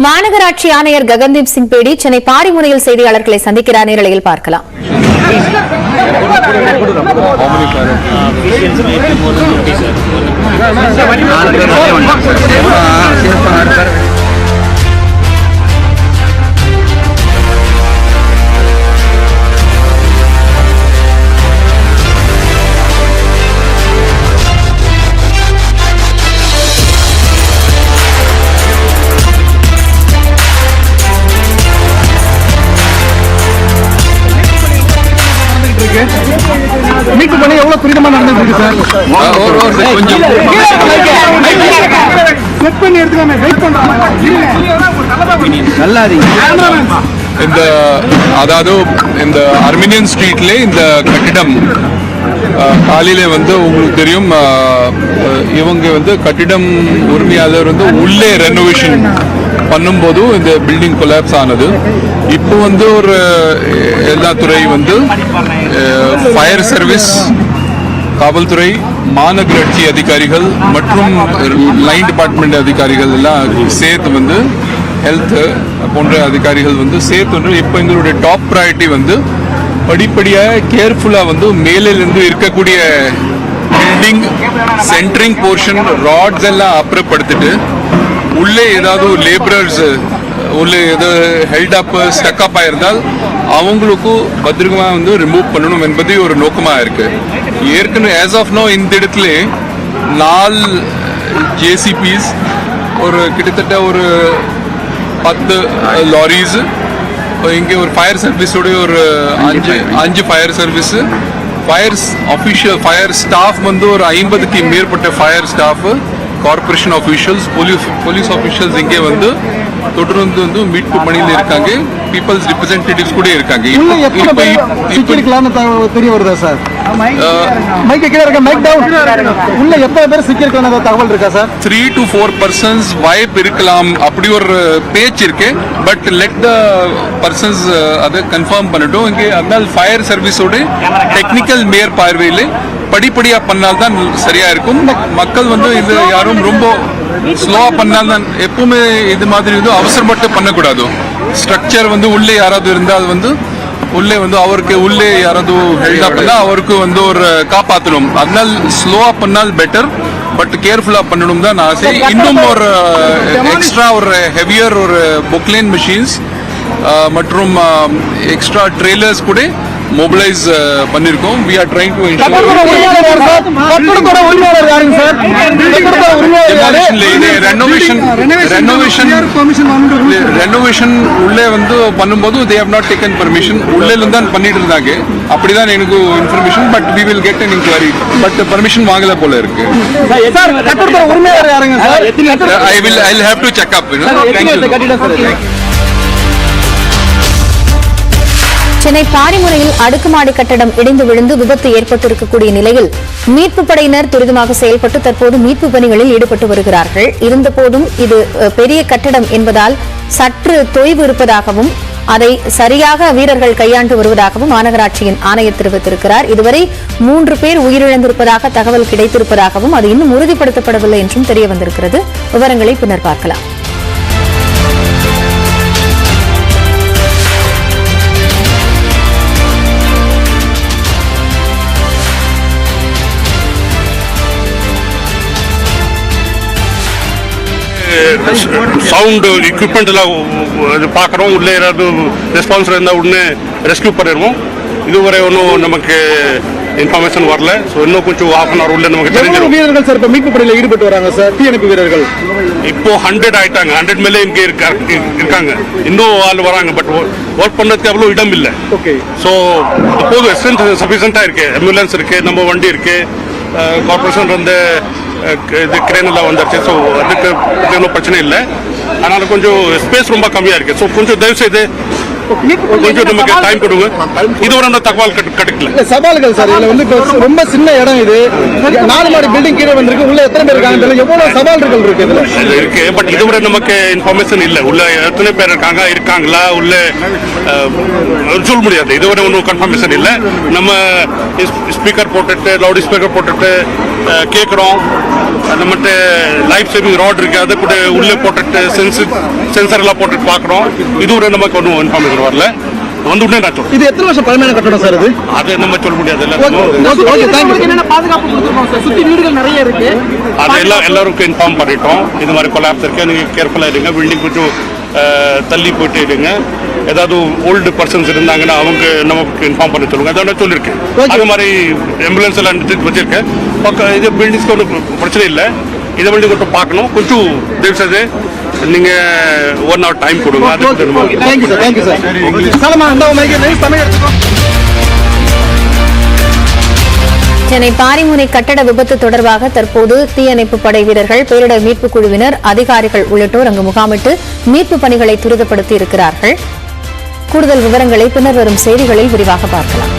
மாநகராட்சி ஆணையர் ககன்தீப் சிங் பேடி சென்னை பாரிமுனையில் செய்தியாளர்களை சந்திக்கிறார். நேரலையில் பார்க்கலாம். மீட்பு பணி எவ்வளவு துரிதமா நடந்துட்டு சார்? செக் பண்ணி எடுத்துக்காம வெயிட் பண்றாங்க. நல்லா இந்த அதாவது இந்த அர்மீனியன் ஸ்ட்ரீட்ல இந்த கட்டிடம் காலையில உங்களுக்கு தெரியும், இவங்க கட்டிடம் உரிமையாளர் உள்ளே ரெனோவேஷன் பண்ணும்போது இந்த பில்டிங் கொலாப்ஸ் ஆனது. இப்போ ஒரு எல்லா துறை ஃபயர் சர்வீஸ், காவல்துறை, மாநகராட்சி அதிகாரிகள் மற்றும் லைன் டிபார்ட்மெண்ட் அதிகாரிகள் எல்லாம் சேர்த்து ஹெல்த் போன்ற அதிகாரிகள் சேர்த்து இப்போ எங்களுடைய டாப் ப்ரையாரிட்டி படிப்படியாக கேர்ஃபுல்லாக மேலிருந்து இருக்கக்கூடிய பில்டிங் சென்டரிங் போர்ஷன் ராட்ஸ் எல்லாம் அப்புறப்படுத்திட்டு உள்ளே ஏதாவது லேபரர்ஸ் உள்ளே ஏதாவது ஹெல்ட் அப் ஸ்டக் அப் ஆயிருந்தால் அவங்களுக்கு பத்திரமா ரிமூவ் பண்ணணும் என்பது ஒரு நோக்கமாக இருக்கு. ஏற்கனவே ஆஸ் ஆஃப் நோ இந்த இடத்துல 4 ஜேசிபிஸ், கிட்டத்தட்ட 10 லாரிஸ், இங்கே ஃபயர் சர்வீஸோட 5 ஃபயர் சர்வீஸ், ஃபயர் ஸ்டாஃப் 50க்கு மேற்பட்ட fire staff, corporation officials, police officials இங்கே தொடர்ந்து மீட்பு பணியில் இருக்காங்க. பீப்புள்ஸ் ரிப்ரசன்டேட்டிவ்ஸ் கூட இருக்காங்க. தெரிய வருதா சார்? மைக் கீழ இருக்க, மைக் டவுன். உள்ள எத்தனை பேர் சிக்கியிருக்கான தகவல் இருக்கா சார்? 3 to 4 persons வாய்ப்பு இருக்கலாம், அப்படி ஒரு பேச்சு இருக்கு. பட் லெட் த பர்சன்ஸ் அதை கன்ஃபார்ம் பண்ணட்டும். இங்கே அதனால் ஃபயர் சர்வீஸோட டெக்னிக்கல் மேற்பார்வையில் படிப்படியா பண்ணால்தான் சரியா இருக்கும். மக்கள் இது யாரும் ரொம்ப ஸ்லோவா பண்ணால்தான், எப்பவுமே இது மாதிரி அவசரப்பட்டு பண்ணக்கூடாது. ஸ்ட்ரக்சர் உள்ளே யாராவது இருந்தால் உள்ளே அவருக்கு உள்ளே யாராவது ஹெல்ட் அப் பண்ணா அவருக்கு ஒரு காப்பாற்றணும். அதனால் ஸ்லோவா பண்ணால் பெட்டர், பட் கேர்ஃபுல்லா பண்ணணும் தான் ஆசை. இன்னும் ஒரு எக்ஸ்ட்ரா ஹெவியர் பொக்லைன் மெஷின்ஸ் மற்றும் எக்ஸ்ட்ரா ட்ரெய்லர்ஸ் கூட மொபிலைஸ் பண்ணிருக்கோம். we are trying to ensure renovation உள்ளே பண்ணும்போது they have not taken permission. உள்ளே தான் பண்ணிட்டு இருந்தாங்க, அப்படிதான் எனக்கு information. But we will get an inquiry, but permission வாங்கல போல இருக்கு. I'll have to check up. Thank you. Chennai பாரிமுனையில் அடுக்குமாடி கட்டடம் இடிந்து விழுந்து விபத்து ஏற்பட்டிருக்கக்கூடிய நிலையில் மீட்பு படையினர் துரிதமாக செயல்பட்டு தற்போது மீட்பு பணிகளில் ஈடுபட்டு வருகிறார்கள். இருந்தபோதும் இது பெரிய கட்டடம் என்பதால் சற்று தொய்வு இருப்பதாகவும் அதை சரியாக வீரர்கள் கையாண்டு வருவதாகவும் மாநகராட்சியின் ஆணையர் தெரிவித்திருக்கிறார். இதுவரை 3 பேர் உயிரிழந்திருப்பதாக தகவல் கிடைத்திருப்பதாகவும் அது இன்னும் உறுதிப்படுத்தப்படவில்லை என்றும் தெரிய வந்திருக்கிறது. விவரங்களை பின்னர் பார்க்கலாம். சவுண்ட் எக்யூப்மெண்ட் எல்லாம் பார்க்குறோம். உள்ளே ஏதாவது ரெஸ்பான்ஸ் இருந்தால் உடனே ரெஸ்கியூ பண்ணிடுவோம். இதுவரை ஒன்றும் நமக்கு இன்ஃபர்மேஷன் வரல. ஸோ இன்னும் கொஞ்சம் ½ an hour உள்ள நமக்கு தெரிஞ்சிடும். வீரர்கள் சார் இப்போ மீட்பு பணியில் ஈடுபட்டு வராங்க சார். தீயணைப்பு வீரர்கள் இப்போ 100 ஆயிட்டாங்க. 100 மேலே இங்கே இருக்காங்க. இன்னும் ஆள் வராங்க. பட் ஒர்க் பண்ணுறதுக்கு அவ்வளோ இடம் இல்லை. ஓகே. ஸோ இப்போது சஃபிஷியண்டாக இருக்கு. ஆம்புலன்ஸ் இருக்கு, நம்ம வண்டி இருக்கு, கார்பரேஷன் இது கிரேன் எல்லாம் வந்துருச்சு. ஸோ அதுக்கு ஒன்றும் பிரச்சனை இல்லை. அதனால கொஞ்சம் ஸ்பேஸ் ரொம்ப கம்மியாக இருக்கு. ஸோ கொஞ்சம் தயவு செய்து கொஞ்சம் நமக்கு டைம் கொடுங்க. இதுவரை அந்த தகவல் கிடைக்கல. சவால்கள் சார் இதுல ரொம்ப சின்ன இடம். இது 4 மாடி பில்டிங் கீழே வந்திருக்கு. உள்ள எத்தனை பேர் இருக்காங்க, எவ்வளவு சவால்கள் இருக்கு இதுல இருக்கு. பட் இதுவரை நமக்கு இன்ஃபர்மேஷன் இல்லை. உள்ள எத்தனை பேர் இருக்காங்களா உள்ள சொல்ல முடியாது. இதுவரை ஒன்றும் கன்ஃபர்மேஷன் இல்லை. நம்ம ஸ்பீக்கர் போட்டுட்டு லவுட் ஸ்பீக்கர் போட்டுட்டு கேட்குறோம். நம்மகிட்ட லைஃப் சேவிங் ராட் இருக்கு, அதை கூட உள்ளே போட்டுட்டு சென்சர் எல்லாம் போட்டுட்டு பார்க்குறோம். இது ஒரு நமக்கு ஒன்றும் இன்ஃபார்மேஷன் வரல. வந்து உடனே நான் சொல்றேன். இது எத்தனை வருஷம் பழமையான கட்டடம் சார் இது? அதை நம்ம சொல்ல முடியாது. என்னென்ன பாதுகாப்பு கொடுத்துருக்கோம் சார்? சுத்தி வீடுகள் நிறைய இருக்கு. அதெல்லாம் எல்லாருக்கும் இன்ஃபார்ம் பண்ணிட்டோம். இது மாதிரி கொலாப்ஸ் இருக்கு, நீங்க கேர்ஃபுல்லா இருங்க. பில்டிங் கொஞ்சம் தள்ளி போயிட்டு இருங்க. ஏதாவது ஓல்டு பர்சன்ஸ் இருந்தாங்கன்னா அவங்க நமக்கு இன்ஃபார்ம் பண்ண சொல்லுங்க. அதான் சொல்லியிருக்கேன். அது மாதிரி ஆம்புலன்ஸ் எல்லாம் வச்சிருக்கேன். பக்கம் இது பில்டிங்ஸ்க்கு ஒன்றும் பிரச்சனை இல்லை. இதை வந்து கொஞ்சம் பார்க்கணும். கொஞ்சம் தயவுசெய்து நீங்க 1 hour டைம் கொடுங்க. Thank you sir, thank you sir. Salma அந்த தமிழ் எடுத்துக்கோ. சென்னை பாரிமுனை கட்டட விபத்து தொடர்பாக தற்போது தீயணைப்பு படை வீரர்கள், பேரிடர் மீட்புக் குழுவினர், அதிகாரிகள் உள்ளிட்டோர் அங்கு முகாமிட்டு மீட்புப் பணிகளை துரிதப்படுத்தி இருக்கிறார்கள். கூடுதல் விவரங்களை பின்னர் வரும் செய்திகளில் விரிவாக பார்க்கலாம்.